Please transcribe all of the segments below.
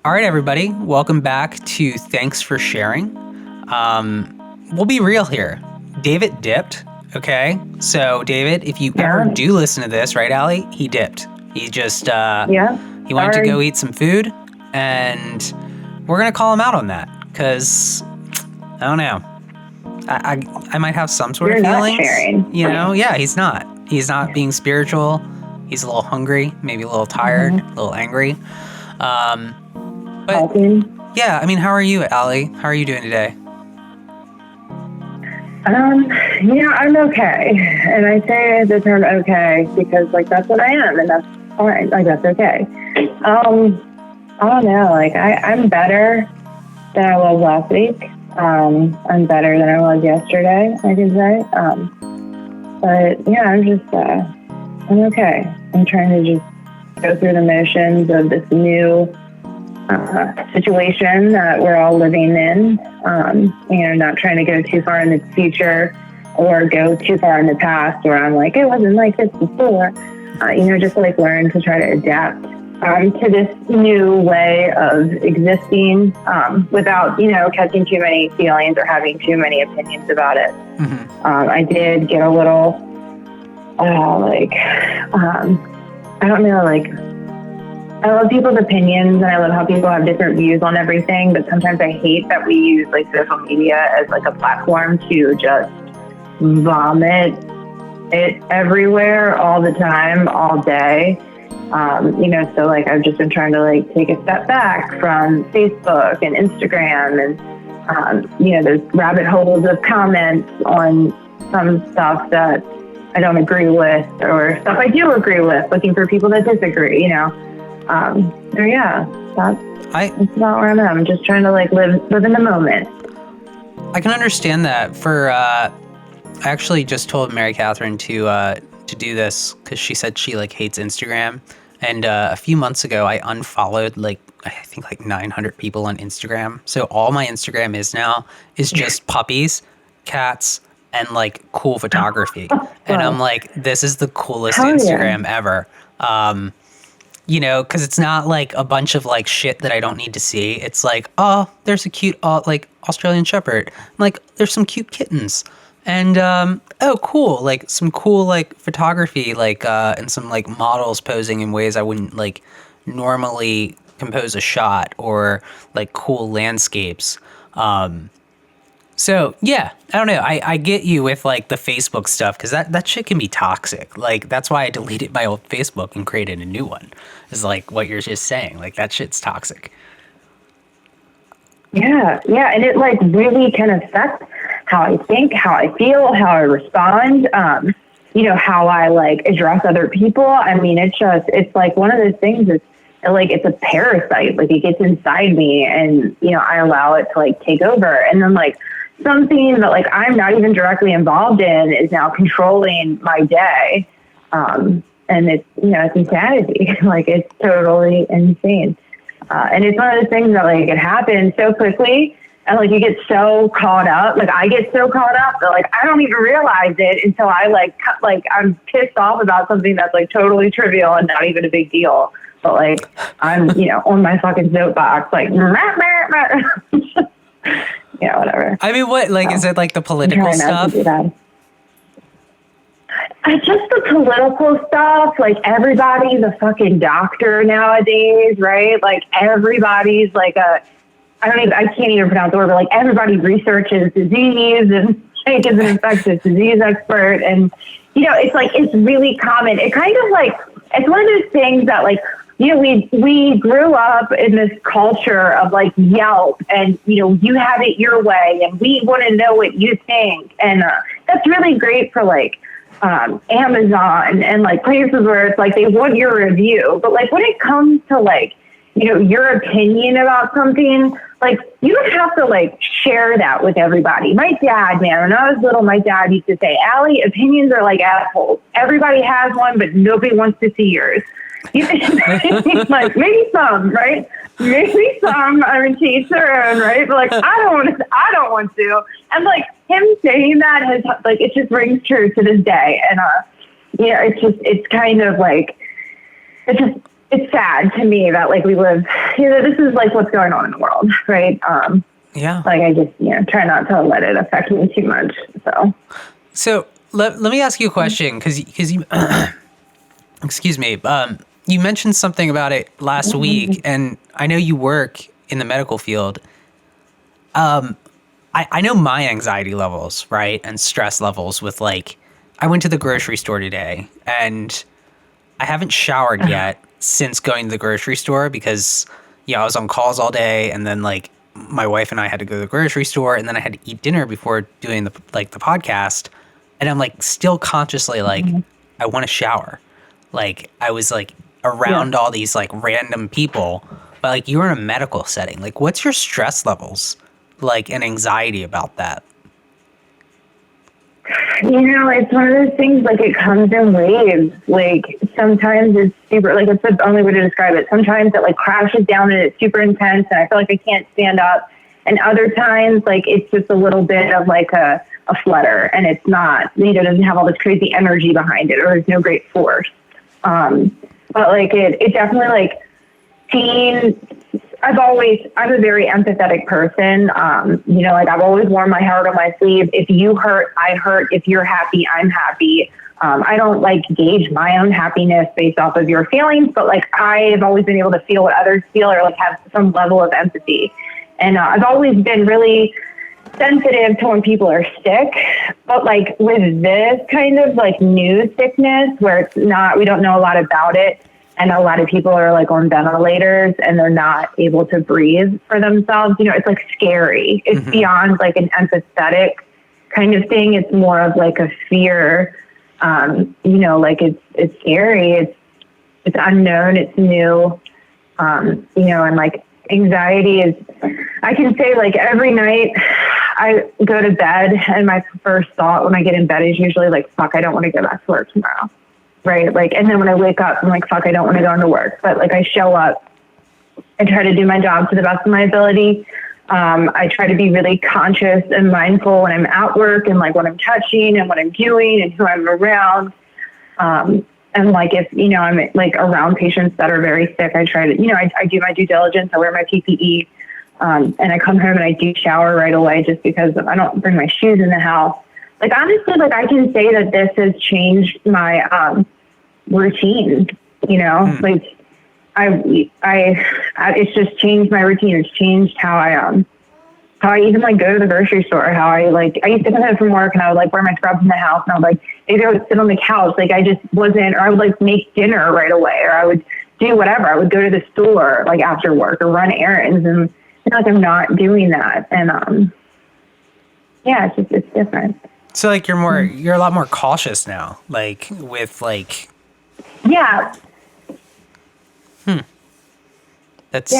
All right, everybody. Welcome back to Thanks for Sharing. We'll be real here. David dipped, okay? So, David, if you ever do listen to this, right, Allie? He dipped. He just, he wanted to go eat some food, and we're going to call him out on that, because, I don't know. I might have some sort of feelings. Not sharing. You know? Yeah, he's not. He's not being spiritual. He's a little hungry, maybe a little tired, a little angry. But yeah, I mean, how are you, Allie? How are you doing today? I'm okay. And I say the term okay because, like, that's what I am, and that's fine. Like, that's okay. I don't know. Like, I'm better than I was last week. I'm better than I was yesterday, I can say. But, yeah, I'm okay. I'm trying to just go through the motions of this new situation that we're all living in, not trying to go too far in the future or go too far in the past where I'm like, it wasn't like this before, just like learn to try to adapt to this new way of existing without, catching too many feelings or having too many opinions about it. I did get a little, I don't know, like, I love people's opinions and I love how people have different views on everything, but sometimes I hate that we use like social media as like a platform to just vomit it everywhere all the time, all day. So like I've just been trying to like take a step back from Facebook and Instagram and, those rabbit holes of comments on some stuff that I don't agree with or stuff I do agree with, looking for people that disagree, that's about where I'm at. I'm just trying to like live in the moment. I can understand that. I actually just told Mary Catherine to do this because she said she like hates Instagram. And a few months ago, I unfollowed I think 900 people on Instagram. So all my Instagram is just puppies, cats, and like cool photography. And I'm like, this is the coolest Instagram ever. Because it's not like a bunch of like shit that I don't need to see. It's like, oh, there's a cute like Australian Shepherd. I'm like, there's some cute kittens. And oh, cool, like some cool like photography, like and some like models posing in ways I wouldn't like normally compose a shot, or like cool landscapes. So yeah, I don't know. I get you with like the Facebook stuff because that shit can be toxic. Like that's why I deleted my old Facebook and created a new one. Is like what you're just saying. Like that shit's toxic. Yeah, and it like really can affect how I think, how I feel, how I respond. How I like address other people. I mean, it's like one of those things. It's a parasite. Like it gets inside me, and I allow it to like take over, and then like something that like I'm not even directly involved in is now controlling my day. And it's, it's insanity. Like it's totally insane. And it's one of those things that like it happens so quickly and like you get so caught up. Like I get so caught up that like I don't even realize it until I like I'm pissed off about something that's like totally trivial and not even a big deal. But like I'm, on my fucking soapbox, like whatever. I mean, what, like, is it like the political stuff? Just the political stuff. Like everybody's a fucking doctor nowadays, right? Like everybody's like I can't even pronounce the word, but like everybody researches disease and is an infectious disease expert. And, it's like, it's really common. It kind of like, it's one of those things that like, we grew up in this culture of like Yelp and, you have it your way and we want to know what you think. And that's really great for like Amazon and like places where it's like they want your review. But like when it comes to like, your opinion about something, like you don't have to like share that with everybody. My dad, man, when I was little, my dad used to say, Allie, opinions are like assholes. Everybody has one, but nobody wants to see yours. Like maybe some, right? Maybe some. I mean, to each their own, right? But like, I don't want to. And like him saying that has like it just rings true to this day. And it's kind of like it's it's sad to me that like we live, this is like what's going on in the world, right? Yeah. Like I just, try not to let it affect me too much. So let me ask you a question, because you, excuse me, you mentioned something about it last week, and I know you work in the medical field. I know my anxiety levels, right, and stress levels with like, I went to the grocery store today, and I haven't showered yet since going to the grocery store because, I was on calls all day, and then like my wife and I had to go to the grocery store, and then I had to eat dinner before doing the podcast, and I'm like still consciously like, I want to shower. Like I was like around all these like random people, but like you're in a medical setting. Like what's your stress levels like and anxiety about that? It's one of those things, like it comes in waves. Like sometimes it's super, like it's the only way to describe it. Sometimes it like crashes down and it's super intense and I feel like I can't stand up. And other times like it's just a little bit of like a flutter and it's not, it doesn't have all this crazy energy behind it or there's no great force. But like it definitely like I'm a very empathetic person. Like I've always worn my heart on my sleeve. If you hurt, I hurt. If you're happy, I'm happy. I don't like gauge my own happiness based off of your feelings, but like I've always been able to feel what others feel or like have some level of empathy. And I've always been really sensitive to when people are sick, but like with this kind of like new sickness where it's not, we don't know a lot about it. And a lot of people are like on ventilators and they're not able to breathe for themselves. It's like scary. It's beyond like an empathetic kind of thing. It's more of like a fear. Like it's scary. It's unknown. It's new. And like anxiety is, I can say like every night I go to bed and my first thought when I get in bed is usually like, fuck, I don't want to go back to work tomorrow. Right. Like, and then when I wake up, I'm like, fuck, I don't want to go into work. But like, I show up and try to do my job to the best of my ability. I try to be really conscious and mindful when I'm at work and like what I'm touching and what I'm doing and who I'm around. And like, if, I'm like around patients that are very sick, I try to, I do my due diligence. I wear my PPE. And I come home and I do shower right away just because I don't bring my shoes in the house. Like, honestly, like I can say that this has changed my routine, like it's just changed my routine. It's changed how I even like go to the grocery store, how I used to come home from work and I would like wear my scrubs in the house and I would like, maybe I would sit on the couch. Like I just wasn't, or I would like make dinner right away or I would do whatever. I would go to the store like after work or run errands and like I'm not doing that. And, it's different. So like you're a lot more cautious now, like with like. Yeah. That's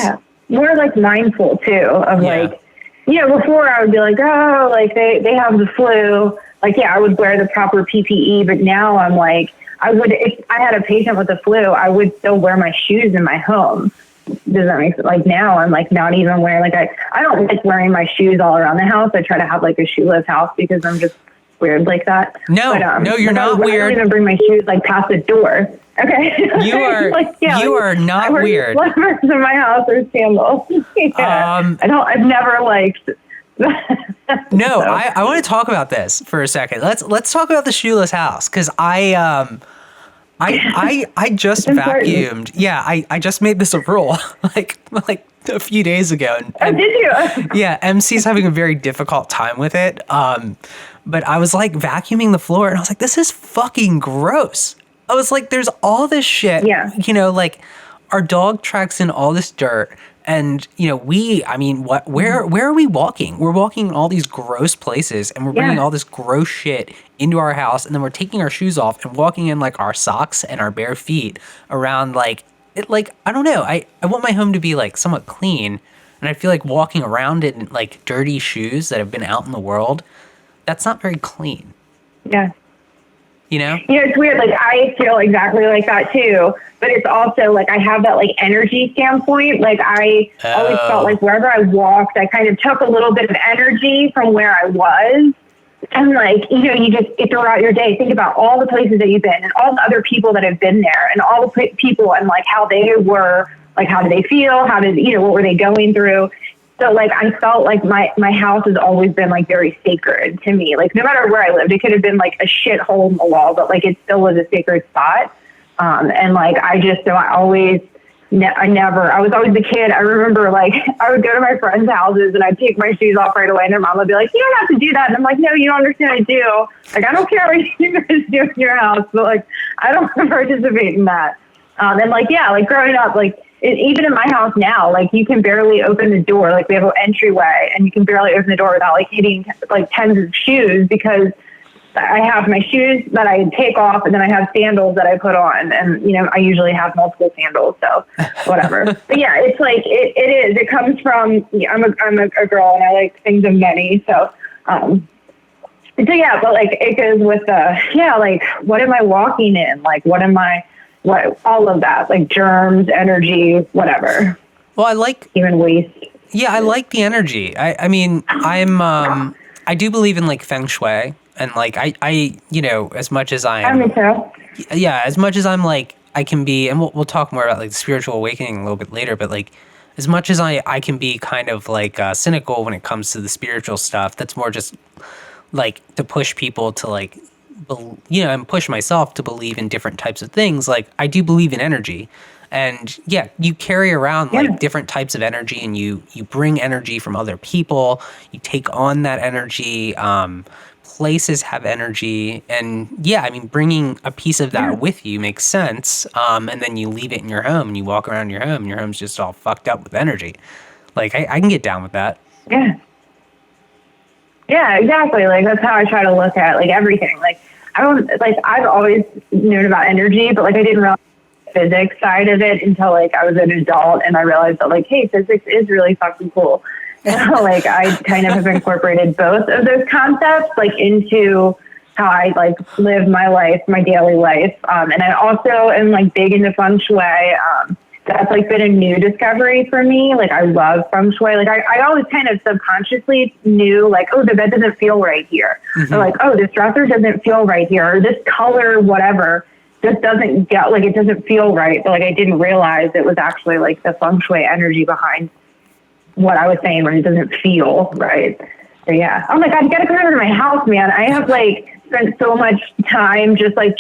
more like mindful too of like, before I would be like, oh, like they have the flu. Like, I would wear the proper PPE, but now I'm like, if I had a patient with the flu, I would still wear my shoes in my home. Does that make sense? Like now I'm like not even wearing, like I don't like wearing my shoes all around the house. I try to have like a shoeless house because I'm just weird like that. No, no, you're not weird. I don't even bring my shoes like past the door. Okay. You are like, you are not weird. Slippers in my house or sandals. I've never liked. No, so. I want to talk about this for a second. Let's talk about the Shoeless House because I just vacuumed. Yeah, I just made this a rule like a few days ago. And, did you? Yeah, MC's having a very difficult time with it. But I was like vacuuming the floor and I was like, this is fucking gross. I was like, there's all this shit. Yeah. Like our dog tracks in all this dirt. And, where are we walking? We're walking in all these gross places and we're bringing all this gross shit into our house. And then we're taking our shoes off and walking in like our socks and our bare feet around I don't know. I want my home to be like somewhat clean. And I feel like walking around it in like dirty shoes that have been out in the world, that's not very clean. Yeah. It's weird. Like I feel exactly like that too, but it's also like I have that like energy standpoint. Like I always felt like wherever I walked, I kind of took a little bit of energy from where I was And like, you throughout your day, think about all the places that you've been and all the other people that have been there and all the people and like how they were, like, how did they feel? How did, what were they going through? So like, I felt like my house has always been like very sacred to me. Like no matter where I lived, it could have been like a shithole in the wall, but like it still was a sacred spot. And like, I was always the kid. I remember like I would go to my friends' houses and I'd take my shoes off right away and their mom would be like, you don't have to do that. And I'm like, no, you don't understand. I do. Like, I don't care what you guys do in your house, but like, I don't want to participate in that. And like, yeah, like growing up, like even in my house now, like you can barely open the door. Like we have an entryway and you can barely open the door without like hitting like tens of shoes because I have my shoes that I take off and then I have sandals that I put on and, I usually have multiple sandals. So whatever. But yeah, it's like, it is, it comes from, I'm a girl and I like things of many. So yeah, but like it goes with like, what am I walking in? Like, what all of that, like germs, energy, whatever. Well, I like even waste. Yeah. I like the energy. I mean, I do believe in like Feng Shui. And like, I as much as I am, me too. Yeah, as much as I'm like, I can be, and we'll talk more about like the spiritual awakening a little bit later, but like, as much as I can be kind of like cynical when it comes to the spiritual stuff, that's more just like to push people to like, and push myself to believe in different types of things. Like, I do believe in energy. And yeah, you carry around like different types of energy and you bring energy from other people, you take on that energy, places have energy, and yeah, I mean, bringing a piece of that with you makes sense. And then you leave it in your home and you walk around your home and your home's just all fucked up with energy. Like, I can get down with that. Yeah. Yeah, exactly. Like, that's how I try to look at like everything. Like, I've always known about energy, but like, I didn't realize the physics side of it until like I was an adult and I realized that like, hey, physics is really fucking cool. Like I kind of have incorporated both of those concepts like into how I like live my life, my daily life. And I also am like big into Feng Shui. That's like been a new discovery for me. Like I love Feng Shui. Like I always kind of subconsciously knew like, oh, the bed doesn't feel right here. Or like, oh, this dresser doesn't feel right here. Or this color, whatever, just doesn't get like, it doesn't feel right. But like, I didn't realize it was actually like the Feng Shui energy behind what I was saying when it doesn't feel right. So yeah. Oh my God, you gotta come over to my house, man. I have like spent so much time just like,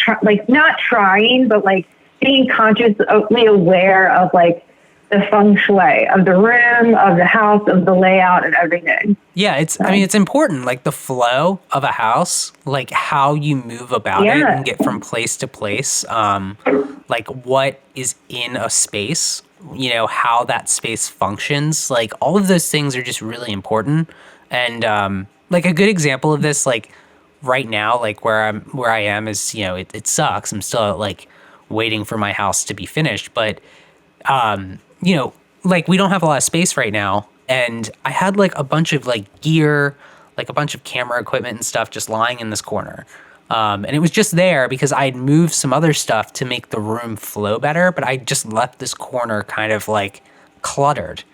not trying, but like being consciously aware of like the feng shui of the room, of the house, of the layout and everything. Yeah. It's important, like the flow of a house, like how you move about it and get from place to place. Like what is in a space, how that space functions, like all of those things are just really important. And like a good example of this, like right now, like where I am is, it sucks. I'm still like waiting for my house to be finished, but like we don't have a lot of space right now. And I had like a bunch of like gear, like a bunch of camera equipment and stuff just lying in this corner. And it was just there because I had moved some other stuff to make the room flow better, but I just left this corner kind of like cluttered.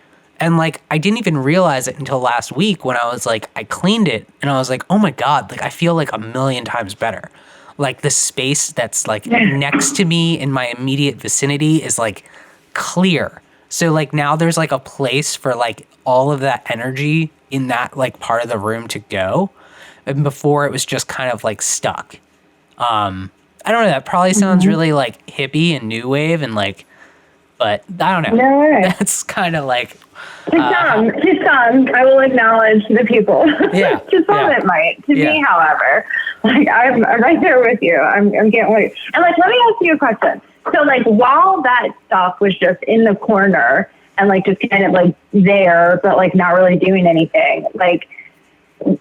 And like, I didn't even realize it until last week when I was like, I cleaned it and I was like, oh my God, like I feel like a million times better. Like the space that's like next to me in my immediate vicinity is like clear. So like now there's like a place for like all of that energy in that like part of the room to go. And before it was just kind of like stuck. I don't know. That probably sounds really like hippie and new wave and like, but I don't know. No. That's kind of like. To some, I will acknowledge the people. Yeah. To some it might. To me, however, like I'm right there with you. I'm getting wait. And like, let me ask you a question. So like, while that stuff was just in the corner and like just kind of like there, but like not really doing anything, like,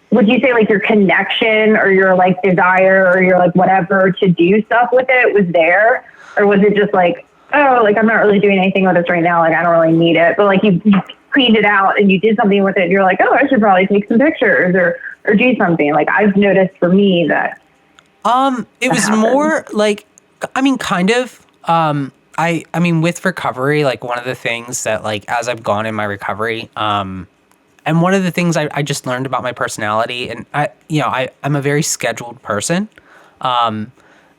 would you say like your connection or your like desire or your like whatever to do stuff with it was there? Or was it just like, oh, like I'm not really doing anything with this right now. Like I don't really need it. But like you cleaned it out and you did something with it. And you're like, oh, I should probably take some pictures or do something. Like I've noticed for me that. It was happened. more like, I mean, kind of, I mean, with recovery, like one of the things that like, as I've gone in my recovery, And one of the things I just learned about my personality, and I'm a very scheduled person.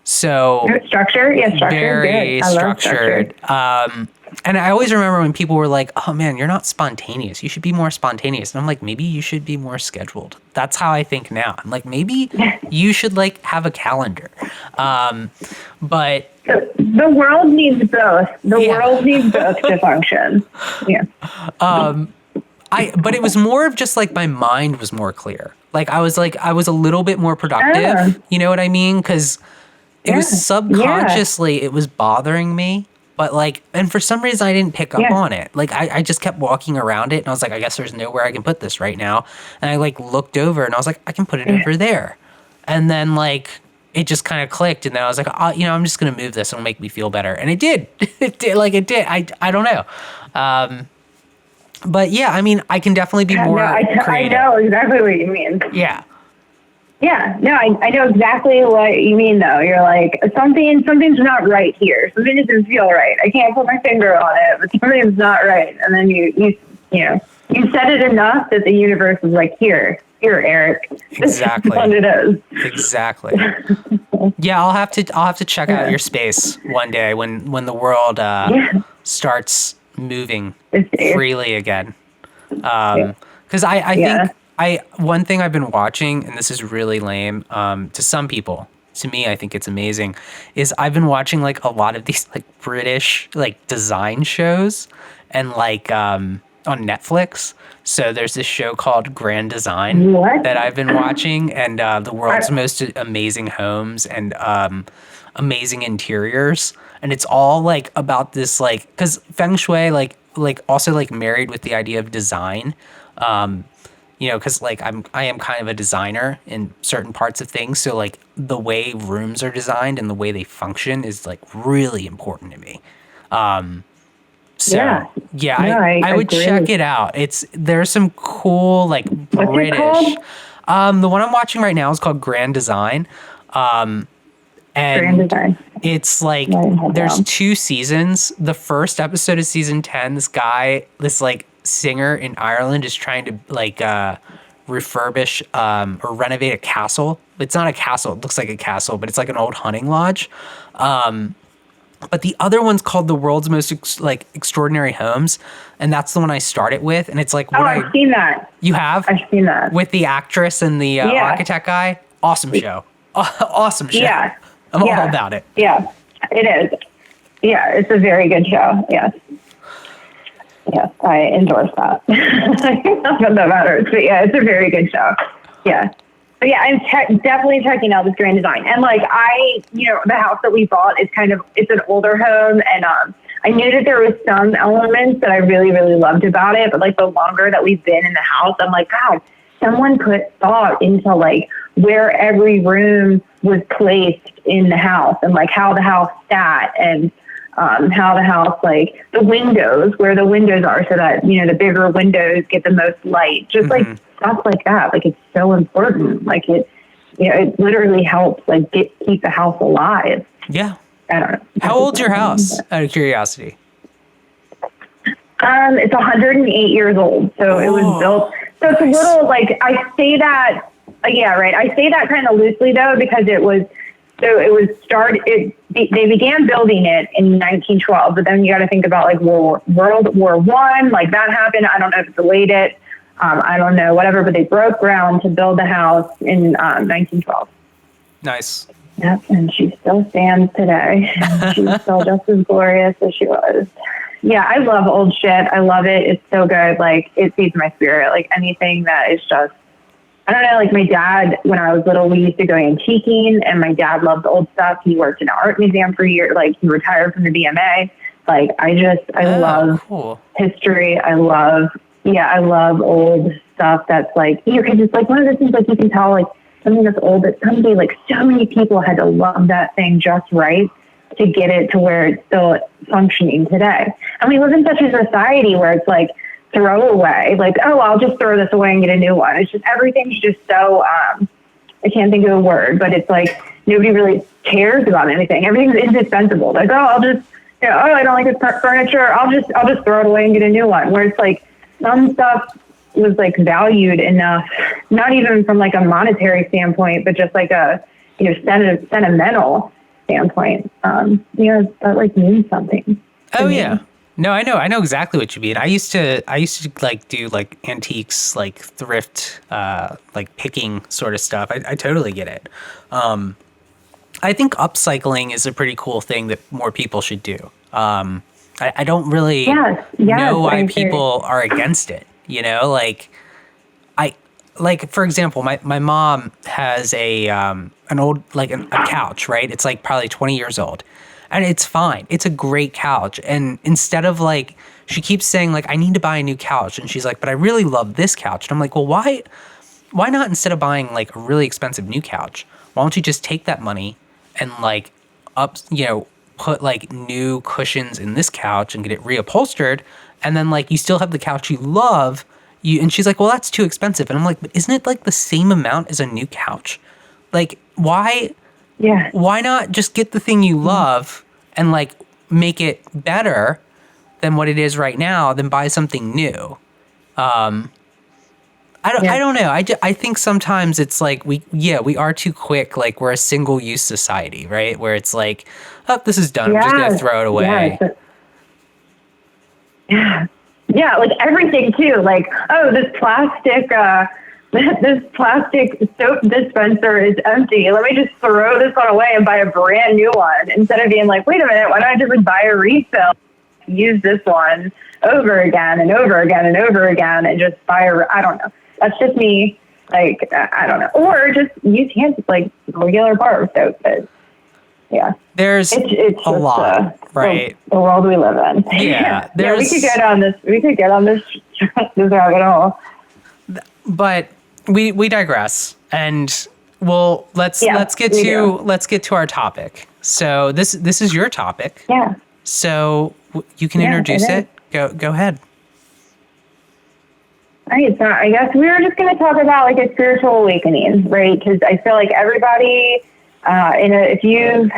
So Structure, yeah, structure. very Good. I love structured. structure. And I always remember when people were like, "Oh man, you're not spontaneous. You should be more spontaneous." And I'm like, maybe you should be more scheduled. That's how I think now. I'm like, maybe you should like have a calendar. But the world needs both. The world needs both to function. Yeah. But it was more of just like my mind was more clear. Like I was a little bit more productive. You know what I mean? Because it was subconsciously, it was bothering me. But like, and for some reason I didn't pick up on it. Like I just kept walking around it and I was like, I guess there's nowhere I can put this right now. And I like looked over and I was like, I can put it over there. And then like, it just kind of clicked. And then I was like, I'm just going to move this and it'll make me feel better. And it did. It did. I don't know. But yeah, I mean, I can definitely be more creative. I know exactly what you mean. Yeah. Yeah, no, I know exactly what you mean, though. You're like, something's not right here. Something doesn't feel right. I can't put my finger on it, but something's not right. And then you said it enough that the universe is like, here, Eric. Exactly. This is what it is. Exactly. Yeah, I'll have to check out your space one day when the world starts moving freely again. Because I think. One thing I've been watching, and this is really lame to some people, to me I think it's amazing, is I've been watching like a lot of these like British like design shows and like on Netflix. So there's this show called Grand Design that I've been watching, and the world's most amazing homes and amazing interiors, and it's all like about this like, because Feng Shui like also like married with the idea of design. Because like I am kind of a designer in certain parts of things, so like the way rooms are designed and the way they function is like really important to me. I would agree. Check it out. There's some cool like British. What's it called? The one I'm watching right now is called Grand Design. And Grand Design. It's like there's 2 seasons. The first episode is season 10. This like singer in Ireland is trying to like refurbish or renovate a castle. It's not a castle. It looks like a castle, but it's like an old hunting lodge. But the other one's called The World's Most Extraordinary Homes, and that's the one I started with. And it's like, I've seen that. You have? I've seen that with the actress and the architect guy. Awesome show. Awesome show. Yeah, I'm all about it. Yeah, it is. Yeah, it's a very good show. Yes. Yes, I endorse that. Not that matters, but yeah, it's a very good show. Yeah. But yeah, I'm definitely checking out this Grand Design. And like the house that we bought it's an older home, and I knew that there was some elements that I really, really loved about it, but like the longer that we've been in the house, I'm like, God, someone put thought into like where every room was placed in the house and like how the house sat and how the house, like the windows, where the windows are so that, the bigger windows get the most light, just like stuff like that. Like it's so important. Like it literally helps like keep the house alive. Yeah. I don't know. How old's your house, out of curiosity? It's 108 years old. So it was built. So it's a little like, I say that, I say that kind of loosely though, because they began building it in 1912, but then you got to think about like World War I, like that happened. I don't know if it delayed it. I don't know, whatever, but they broke ground to build the house in 1912. Nice. Yep, and she still stands today. She's still just as glorious as she was. Yeah, I love old shit. I love it. It's so good. Like, it feeds my spirit. Like, anything that is just, I don't know, like my dad, when I was little, we used to go antiquing, and my dad loved old stuff. He worked in an art museum for years. Like, he retired from the BMA. Like, I love history. I love old stuff that's like, because it's like one of those things, like you can tell, like something that's old, that someday, like so many people had to love that thing just right to get it to where it's still functioning today. And we live in such a society where it's like, throw away, like, oh, I'll just throw this away and get a new one. It's just, everything's just so, I can't think of a word, but it's like, nobody really cares about anything. Everything's indispensable. Like, oh, I'll just, I don't like this furniture. I'll just throw it away and get a new one. Where it's like, some stuff was like valued enough, not even from like a monetary standpoint, but just like a, sentimental standpoint. That like means something. Oh yeah. No, I know exactly what you mean. I used to like do like antiques, like thrift, like picking sort of stuff. I totally get it. I think upcycling is a pretty cool thing that more people should do. I don't really know why people are against it. Like for example, my mom has an old a couch, right? It's like probably 20 years old, and it's fine. It's a great couch, and instead of like, she keeps saying like, I need to buy a new couch, and she's like, but I really love this couch, and I'm like, well, why not, instead of buying like a really expensive new couch, why don't you just take that money and like put like new cushions in this couch and get it reupholstered, and then like you still have the couch you love. And she's like, well, that's too expensive. And I'm like, but isn't it like the same amount as a new couch? Like, why not just get the thing you love and like make it better than what it is right now, than buy something new? I don't know. I think sometimes it's like we are too quick. Like, we're a single use society, right? Where it's like, oh, this is done. I'm just going to throw it away. Yeah, like everything too. Like, oh, this plastic soap dispenser is empty. Let me just throw this one away and buy a brand new one, instead of being like, wait a minute, why don't I just buy a refill, use this one over again and over again and over again, and just buy I don't know. That's just me. Like, I don't know. Or just use like regular bar soap. But yeah, there's it's a lot, right? The world we live in. Yeah, we could get on this. We could get on this rabbit hole. But we digress, and let's get to our topic. So this is your topic. Yeah. So you can introduce it. Go ahead. All right, so I guess we were just going to talk about like a spiritual awakening, right? Because I feel like everybody, if you've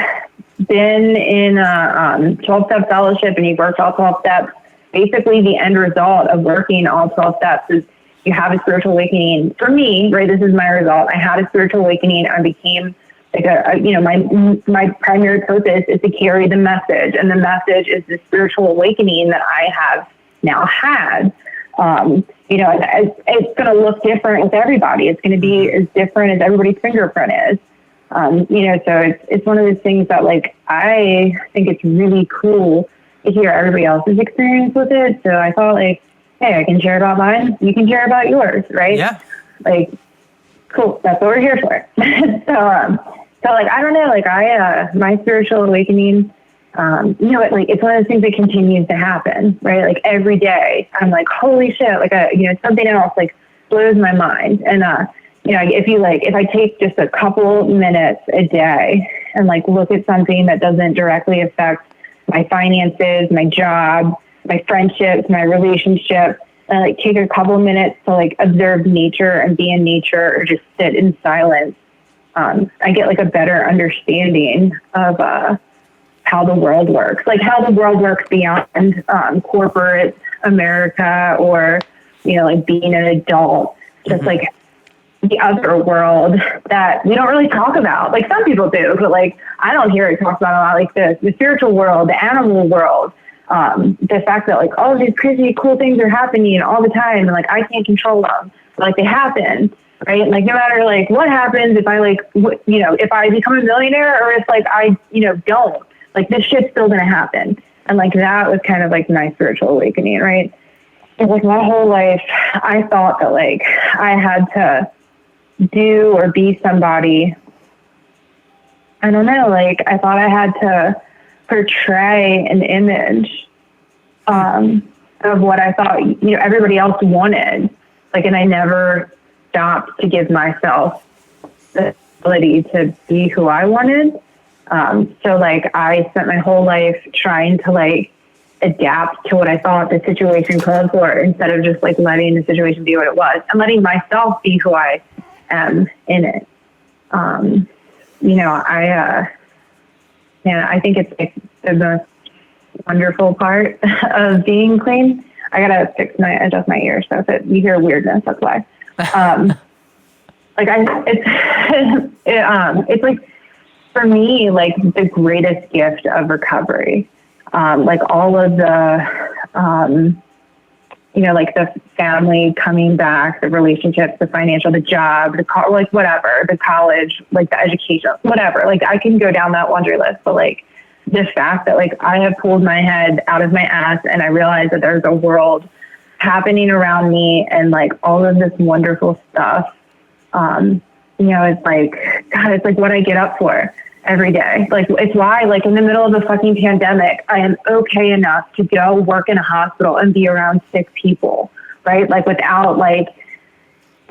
been in a 12-step fellowship and you've worked all 12 steps, basically the end result of working all 12 steps is you have a spiritual awakening. For me, right, this is my result. I had a spiritual awakening. I became like my primary purpose is to carry the message, and the message is the spiritual awakening that I have now had. It's going to look different with everybody. It's going to be as different as everybody's fingerprint is. So it's one of those things that like, I think it's really cool to hear everybody else's experience with it. So I thought like, hey, I can share about mine. You can share about yours, right? Yeah. Like, cool. That's what we're here for. So like, I don't know, like my spiritual awakening, it's one of those things that continues to happen, right? Like every day I'm like, holy shit, like, something else like blows my mind. And, if I take just a couple minutes a day and like look at something that doesn't directly affect my finances, my job, my friendships, my relationship, and like take a couple minutes to like observe nature and be in nature, or just sit in silence, I get like a better understanding of, how the world works, like how the world works beyond corporate America, or, like being an adult, just like the other world that we don't really talk about. Like some people do, but like I don't hear it talked about a lot, like the spiritual world, the animal world, the fact that like all of these crazy cool things are happening all the time, and like I can't control them, but, like they happen. Right? Like no matter like what happens, if I like, if I become a millionaire, or if like I, don't, like this shit's still going to happen. And like, that was kind of like my spiritual awakening, right? It's like my whole life, I thought that like I had to do or be somebody. I don't know. Like I thought I had to portray an image, of what I thought, everybody else wanted. Like, and I never stopped to give myself the ability to be who I wanted. So like I spent my whole life trying to like adapt to what I thought the situation called for, instead of just like letting the situation be what it was, and letting myself be who I am in it. I think it's like the most wonderful part of being clean. I gotta adjust my ears. So if you hear weirdness, that's why. It's like, for me, like the greatest gift of recovery. Like all of the, like the family coming back, the relationships, the financial, the job, like whatever, the college, like the education, whatever. Like I can go down that laundry list, but like the fact that like I have pulled my head out of my ass and I realize that there's a world happening around me and like all of this wonderful stuff, it's like, God, it's like what I get up for every day. Like, it's why, like, in the middle of a fucking pandemic, I am okay enough to go work in a hospital and be around sick people, right? Like, without, like,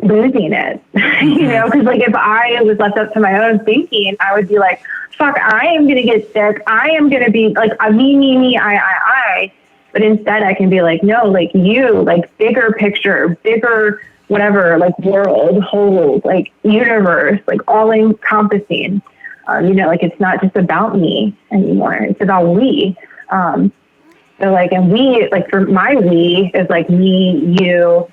losing it, because, like, if I was left up to my own thinking, I would be like, fuck, I am going to get sick. I am going to be, like, me, I. But instead, I can be like, no, like, you, like, bigger picture, bigger whatever, like, world, whole, like, universe, like, all-encompassing. Like it's not just about me anymore. It's about we. So like, and we, like for my we is like me, you,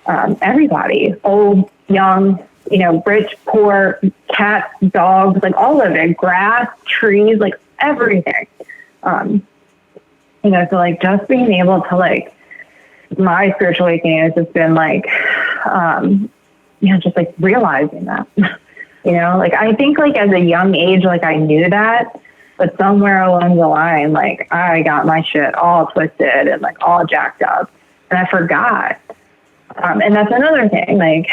everybody, old, young, rich, poor, cats, dogs, like all of it, grass, trees, like everything. So like just being able to like, my spiritual awakening has just been like, just like realizing that. Like I think like as a young age, like I knew that, but somewhere along the line, like I got my shit all twisted and like all jacked up and I forgot. And that's another thing, like,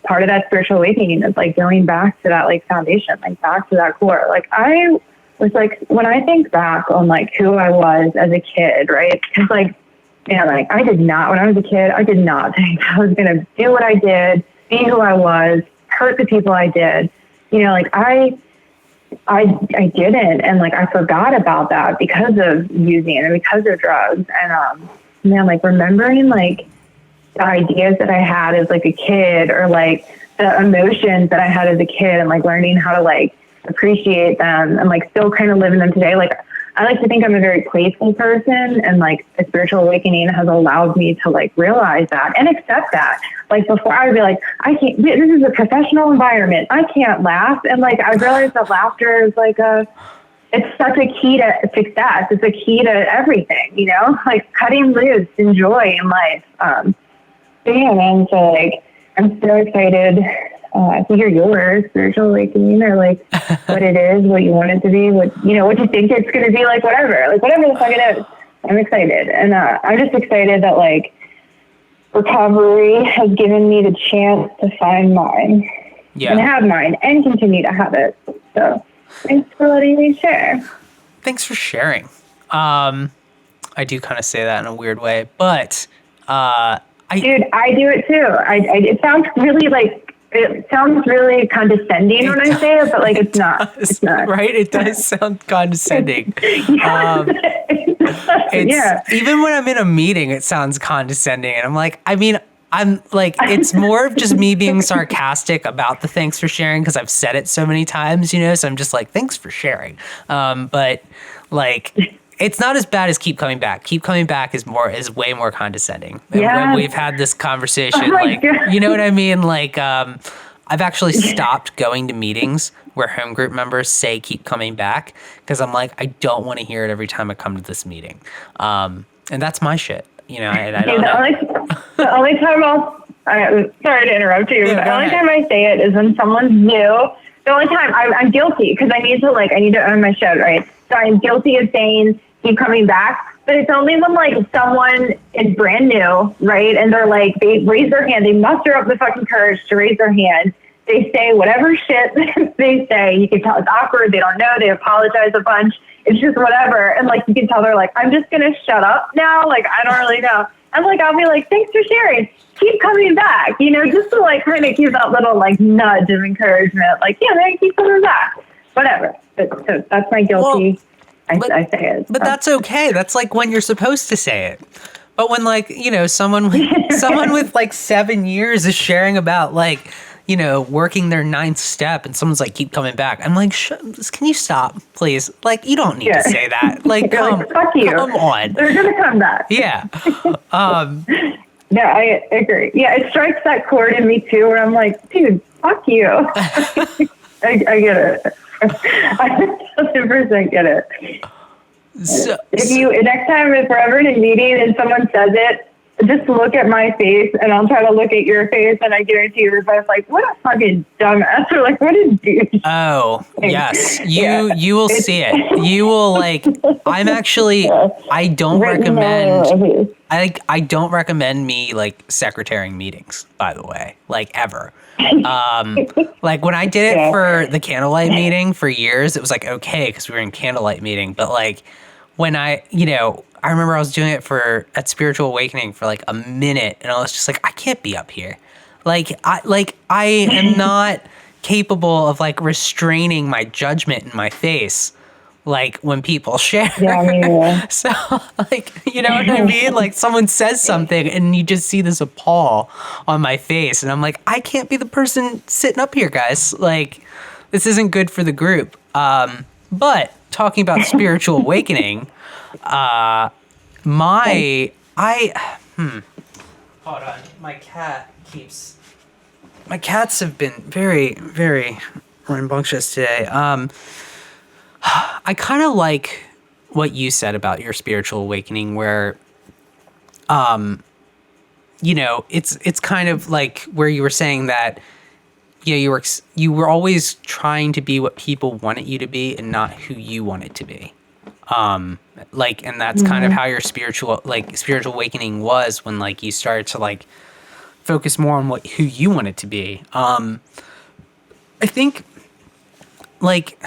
part of that spiritual awakening is like going back to that like foundation, like back to that core. Like I was like, when I think back on like who I was as a kid, right? It's like, like I did not, when I was a kid, I did not think I was going to do what I did, be who I was, hurt the people I did, like I didn't, and like I forgot about that because of using and because of drugs, and like remembering like the ideas that I had as like a kid, or like the emotions that I had as a kid, and like learning how to like appreciate them and like still kind of live in them today. Like I like to think I'm a very playful person, and like a spiritual awakening has allowed me to like realize that and accept that. Like before I would be like, I can't, this is a professional environment, I can't laugh. And like, I realized that laughter is like it's such a key to success. It's a key to everything, like cutting loose and joy in life. Man, so like, I'm so excited to hear your spiritual awakening, or like what it is, what you want it to be, what you think it's going to be, like whatever the fuck it is. I'm excited. And I'm just excited that like recovery has given me the chance to find mine and have mine and continue to have it. So thanks for letting me share. Thanks for sharing. I do kind of say that in a weird way, but dude, I do it too. It sounds really like, it sounds really condescending when I say it, but like it's not. It's not. Right? It does sound condescending. Even when I'm in a meeting, it sounds condescending, and I'm like, I'm like, it's more of just me being sarcastic about the thanks for sharing, because I've said it so many times, so I'm just like, thanks for sharing. But like, it's not as bad as keep coming back. Keep coming back is way more condescending. And when we've had this conversation, like, God. You know what I mean? Like, I've actually stopped going to meetings where home group members say keep coming back, because I'm like, I don't want to hear it every time I come to this meeting. And that's my shit. I don't know. The only time sorry to interrupt you, but the only time I say it is when someone's new. The only time I'm guilty, because I need to own my shit, right? So I'm guilty of saying keep coming back, but it's only when like someone is brand new, right? And they're like, they raise their hand, they muster up the fucking courage to raise their hand. They say whatever shit they say. You can tell it's awkward. They don't know. They apologize a bunch. It's just whatever. And like, you can tell they're like, I'm just going to shut up now. Like, I don't really know. I'm like, I'll be like, thanks for sharing. Keep coming back, just to like kind of give that little like nudge of encouragement. Like, yeah, man, keep coming back. Whatever. So that's my guilty. Well, I say it. But that's okay. That's like when you're supposed to say it. But when like, someone with like 7 years is sharing about like, working their ninth step and someone's like, keep coming back. I'm like, can you stop, please? Like, you don't need to say that. Like, fuck you. Come on. They're going to come back. Yeah. No, I agree. Yeah, it strikes that chord in me too, where I'm like, dude, fuck you. I get it. I 100% get it. So, next time if we're ever in a meeting and someone says it, just look at my face and I'll try to look at your face, and I guarantee you're both like, what a fucking dumbass, or like, what a douche. Oh, yes. You will see it. You will like, I'm actually, I don't recommend, I don't recommend me like secretarying meetings, by the way, like ever. Like when I did it for the candlelight meeting for years, it was like, okay, because we were in candlelight meeting, but like when I remember I was doing it at Spiritual Awakening for like a minute, and I was just like, I can't be up here. I am not capable of like restraining my judgment in my face, like when people share. Yeah. So like, you know what I mean? Like someone says something and you just see this appall on my face, and I'm like, I can't be the person sitting up here, guys. Like this isn't good for the group. But talking about Spiritual Awakening, hold on. My cats have been very, very rambunctious today. I kind of like what you said about your spiritual awakening, where, it's kind of like where you were saying that, you were always trying to be what people wanted you to be and not who you wanted to be. And that's kind of how your spiritual awakening was, when like you started to like focus more on who you wanted to be. I think like,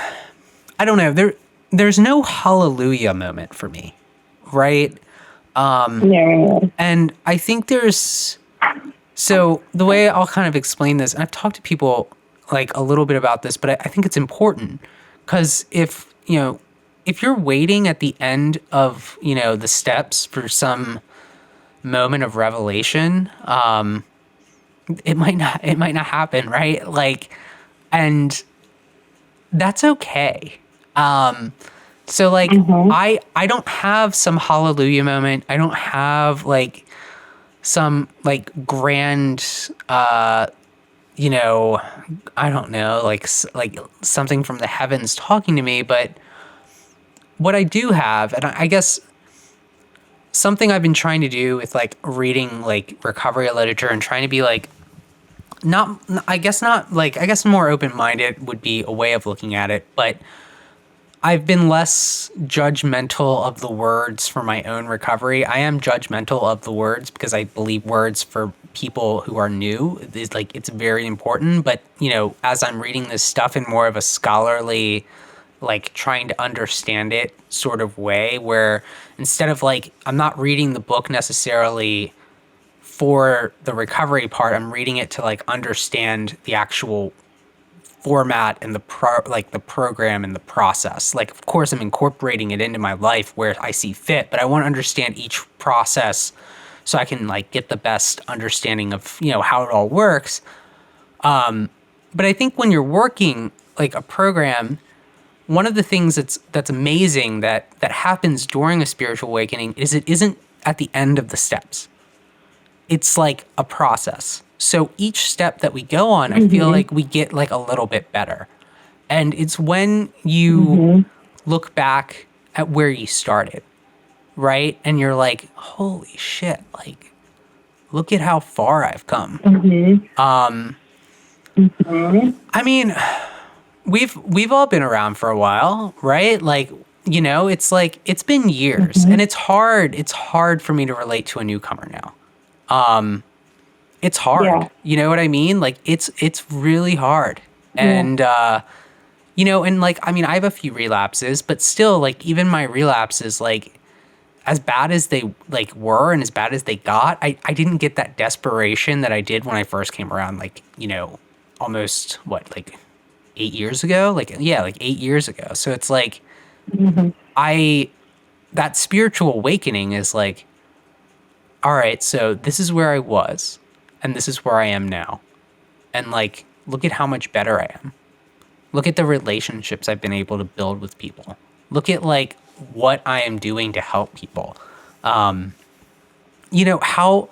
I don't know, there's no hallelujah moment for me, right? And I think so the way I'll kind of explain this, and I've talked to people like a little bit about this, but I think it's important, because if you're waiting at the end of, the steps for some moment of revelation, it might not happen, right? Like, and that's okay. So like, I don't have some hallelujah moment. I don't have like some like grand, I don't know, like something from the heavens talking to me. But what I do have, and I guess something I've been trying to do with like reading like recovery literature and trying to be like, I guess more open-minded would be a way of looking at it, but I've been less judgmental of the words for my own recovery. I am judgmental of the words because I believe words for people who are new is like, it's very important. But, as I'm reading this stuff in more of a scholarly, like trying to understand it sort of way, where instead of like, I'm not reading the book necessarily for the recovery part, I'm reading it to like understand the actual format and the program and the process. Like, of course, I'm incorporating it into my life where I see fit, but I want to understand each process so I can like get the best understanding of, how it all works. But I think when you're working like a program, one of the things that's amazing that happens during a spiritual awakening is it isn't at the end of the steps. It's like a process. So each step that we go on, I feel like we get like a little bit better. And it's when you look back at where you started, right? And you're like, holy shit, like, look at how far I've come. I mean, we've all been around for a while, right? Like, it's like, it's been years, and it's hard for me to relate to a newcomer now. It's hard. Yeah. You know what I mean? Like it's really hard. And, and like, I mean, I have a few relapses, but still like even my relapses, like as bad as they like were and as bad as they got, I didn't get that desperation that I did when I first came around, like, almost like 8 years ago, like 8 years ago. So it's like, that spiritual awakening is like, all right, so this is where I was, and this is where I am now. And like, look at how much better I am. Look at the relationships I've been able to build with people. Look at like what I am doing to help people. You know, how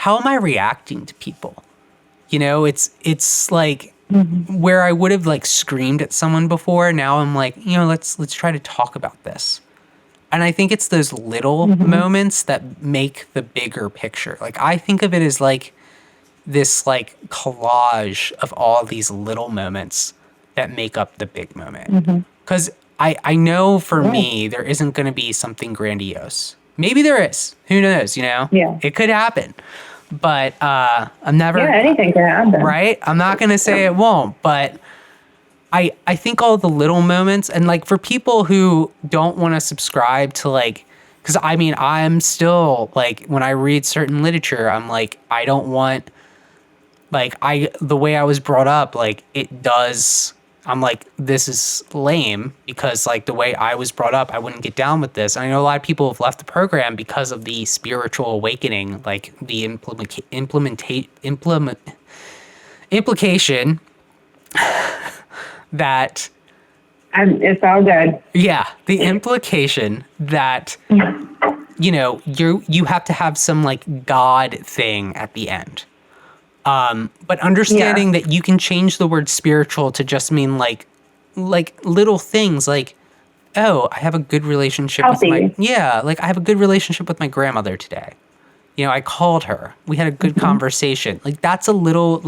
am I reacting to people? You know, it's like where I would have like screamed at someone before. Now I'm like, you know, let's try to talk about this. And I think it's those little moments that make the bigger picture. Like I think of it as like this like collage of all these little moments that make up the big moment. Because I know for me, there isn't going to be something grandiose. Maybe there is. Who knows, you know? Yeah. It could happen. But I'm never... Yeah, anything can happen. Right? I'm not going to say it won't, but I think all the little moments, and like for people who don't want to subscribe to like... Because I mean, I'm still like, when I read certain literature, I'm like, I don't want... Like, the way I was brought up, like, it does... I'm like, this is lame because like the way I was brought up, I wouldn't get down with this. And I know a lot of people have left the program because of the spiritual awakening, like the implication that... It's all good. Yeah, the implication that, you know, you have to have some like God thing at the end. But understanding that you can change the word spiritual to just mean like little things like, oh, I have a good relationship with I have a good relationship with my grandmother today. You know, I called her. We had a good conversation. Like that's a little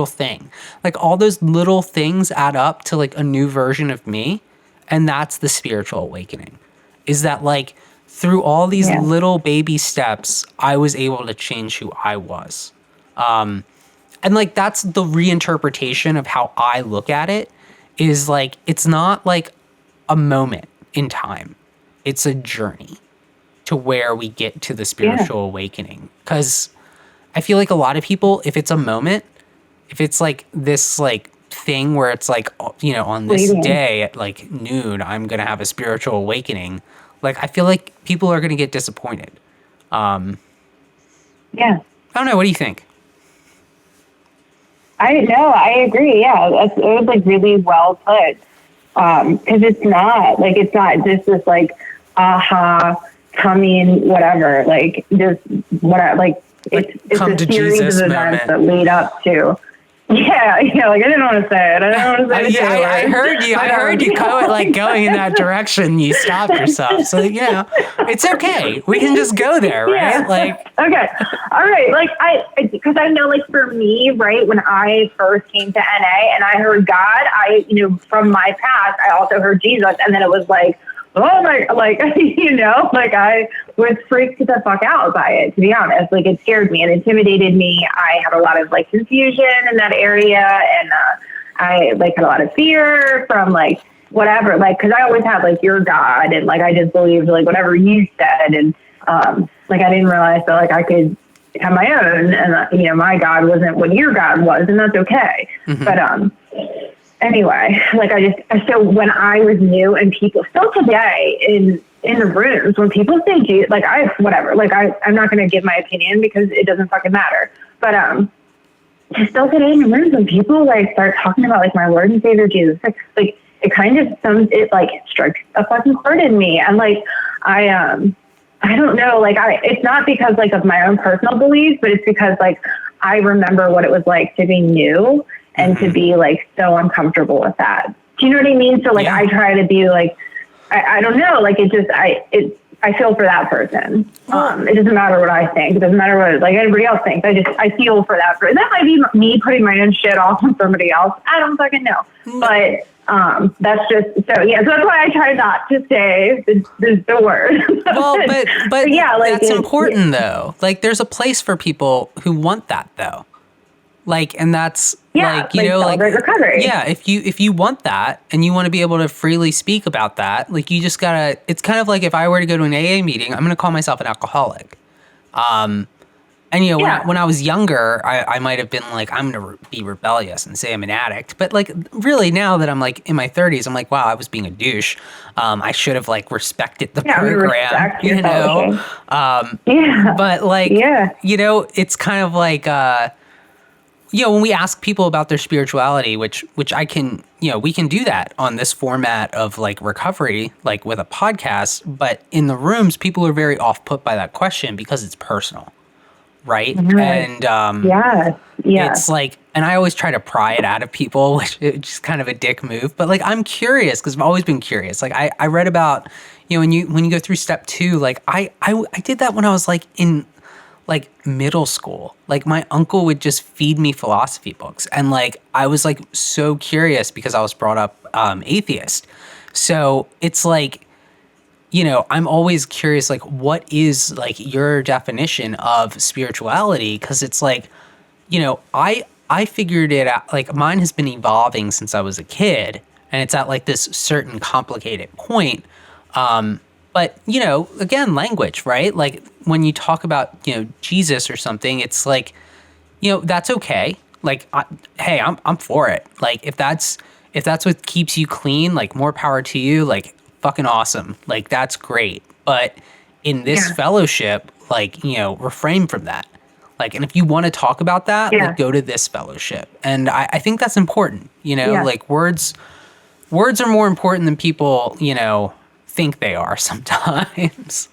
thing. Like all those little things add up to like a new version of me. And that's the spiritual awakening. Is that like through all these little baby steps, I was able to change who I was. And like, that's the reinterpretation of how I look at it is like, it's not like a moment in time. It's a journey to where we get to the spiritual awakening. 'Cause I feel like a lot of people, if it's a moment, if it's like this like thing where it's like, you know, on this day at like noon, I'm going to have a spiritual awakening. Like, I feel like people are going to get disappointed. I don't know. What do you think? I agree. Yeah, it was like really well put. Because it's not just this like aha coming whatever like just what like it's come a to series Jesus of events moment that lead up to. Yeah, like I didn't want to say it. I didn't want to say it. I heard you. I heard you going in that direction. You stopped yourself. So, you know, it's okay. We can just go there, right? Yeah. Like, okay. All right. Like because I know like for me, right, when I first came to NA and I heard God, from my past, I also heard Jesus. And then it was like, oh my, like, like I was freaked the fuck out by it, to be honest. Like it scared me and intimidated me. I had a lot of like confusion in that area. And I like had a lot of fear from like whatever, like, cause I always had like your God and like, I just believed like whatever you said. And like, I didn't realize that like I could have my own and, my God wasn't what your God was. And that's okay. Mm-hmm. But, anyway, like so when I was new and people still today in the rooms, when people say Jesus, like I'm not going to give my opinion because it doesn't fucking matter. But, still today in the rooms when people like start talking about like my Lord and Savior Jesus, like it kind of strikes a fucking chord in me. And like, I don't know, like it's not because like of my own personal beliefs, but it's because like I remember what it was like to be new and to be like so uncomfortable with that. Do you know what I mean? So like I try to be like, I don't know, like I feel for that person. It doesn't matter what I think. It doesn't matter what like anybody else thinks. I feel for that person. That might be me putting my own shit off on somebody else. I don't fucking know. But that's just so so that's why I try not to say the word. Well, but yeah, like that's important though. Like there's a place for people who want that though. Like, and that's like, like recovery. Yeah. If you want that and you want to be able to freely speak about that, like you just gotta, it's kind of like if I were to go to an AA meeting, I'm going to call myself an alcoholic. And when I was younger, I might've been like, I'm going to be rebellious and say I'm an addict. But like, really now that I'm like in my 30s, I'm like, wow, I was being a douche. I should have like respected the program, But like, it's kind of like, when we ask people about their spirituality, which I can, we can do that on this format of like recovery, like with a podcast, but in the rooms, people are very off put by that question because it's personal. Right. And, it's like, and I always try to pry it out of people, which is just kind of a dick move, but like, I'm curious because I've always been curious. Like I read about, when you go through step 2, like I did that when I was like in like middle school. Like my uncle would just feed me philosophy books. And like, I was like so curious because I was brought up atheist. So it's like, I'm always curious, like, what is like your definition of spirituality? Because it's like, I figured it out, like mine has been evolving since I was a kid, and it's at like this certain complicated point. But, again, language, right? Like when you talk about, Jesus or something, it's like, that's okay. Like, hey, I'm for it. Like if that's what keeps you clean, like more power to you, like fucking awesome. Like that's great. But in this fellowship, like, refrain from that. Like, and if you want to talk about that, like go to this fellowship. And I think that's important, like words are more important than people, think they are sometimes.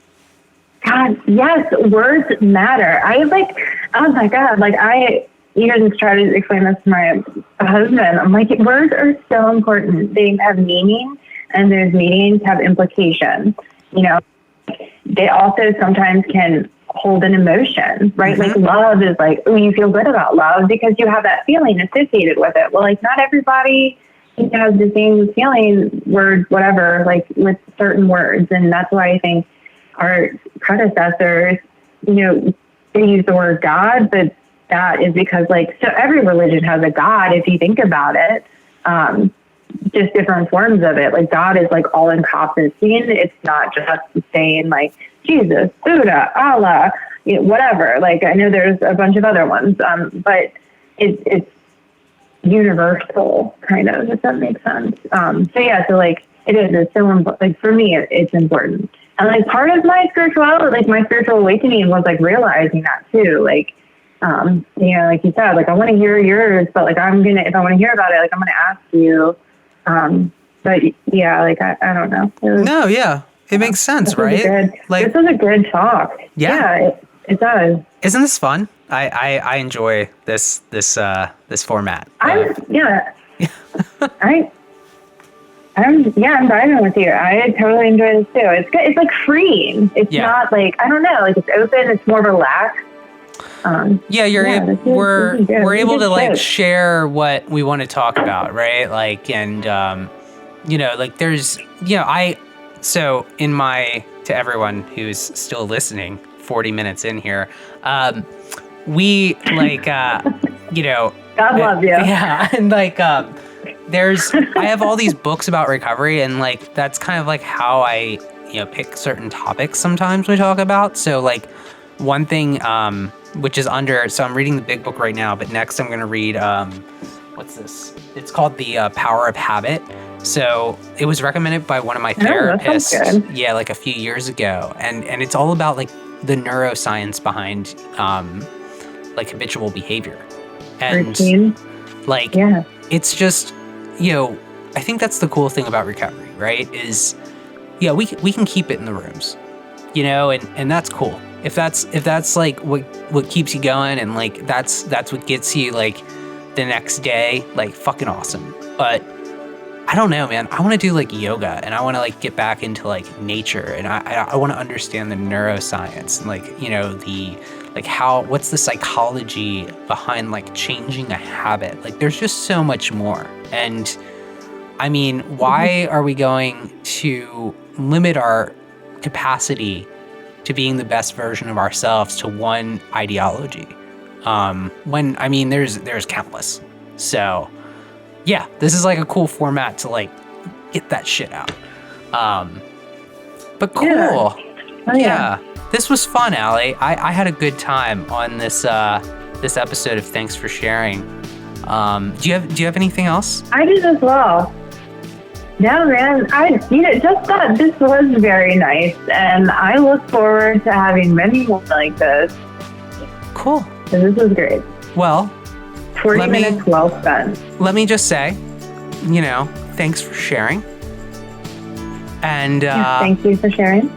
God, yes, words matter. I like, oh my God, like I even try to explain this to my husband. I'm like, words are so important. They have meaning, and those meanings have implications. They also sometimes can hold an emotion, right? Like love is like, you feel good about love because you have that feeling associated with it. Well, like not everybody has the same feeling, words, whatever, like with certain words. And that's why I think our predecessors, they use the word God, but that is because like, so every religion has a God, if you think about it, just different forms of it. Like God is like all encompassing. It's not just saying like Jesus, Buddha, Allah, whatever. Like I know there's a bunch of other ones, but it's universal kind of, if that makes sense. So like it's so important. Like for me, it's important. And like part of my spirituality, like my spiritual awakening was like realizing that too. Like, like you said, like I want to hear yours, but like if I want to hear about it, like I'm going to ask you. But yeah, like I don't know. No, yeah, it makes sense, right? This was a good talk. Yeah, it does. Isn't this fun? I enjoy this format. I'm vibing with you. I totally enjoy this too. It's good. It's like freeing. It's not like, I don't know, like it's open. It's more relaxed. We're able to like share what we want to talk about, right? Like, and like there's, so in to everyone who's still listening, 40 minutes in here, we like, God love you. Yeah. And like, I have all these books about recovery, and like, that's kind of like how I, pick certain topics sometimes we talk about. So like one thing, which is so I'm reading the big book right now, but next I'm going to read, what's this? It's called The Power of Habit. So it was recommended by one of my therapists, like a few years ago. And it's all about like the neuroscience behind, like habitual behavior. And routine. Like, it's just, I think that's the cool thing about recovery, right? Is, we can keep it in the rooms, and that's cool. If that's like what keeps you going, and like that's what gets you like the next day, like fucking awesome. But I don't know, man. I want to do like yoga, and I want to like get back into like nature, and I want to understand the neuroscience, and like what's the psychology behind like changing a habit. Like there's just so much more. And I mean, why are we going to limit our capacity to being the best version of ourselves to one ideology? When, I mean, there's countless. So yeah, this is like a cool format to like get that shit out. But cool. Yeah. This was fun, Allie. I had a good time on this episode of Thanks for Sharing. Do you have anything else? I did as well. No, man. I just thought this was very nice, and I look forward to having many more like this. Cool. So this was great. Well, 40 minutes well spent. Let me just say, thanks for sharing. And thank you for sharing.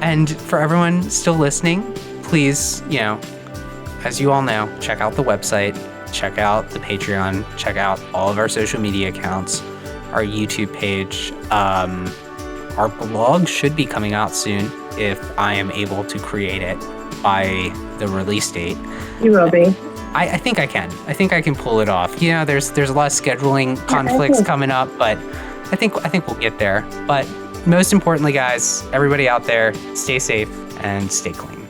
And for everyone still listening, please, as you all know, check out the website, check out the Patreon, check out all of our social media accounts, our YouTube page. Our blog should be coming out soon if I am able to create it by the release date. You will be. I think I can. I think I can pull it off. There's a lot of scheduling conflicts coming up, but I think we'll get there. But most importantly, guys, everybody out there, stay safe and stay clean.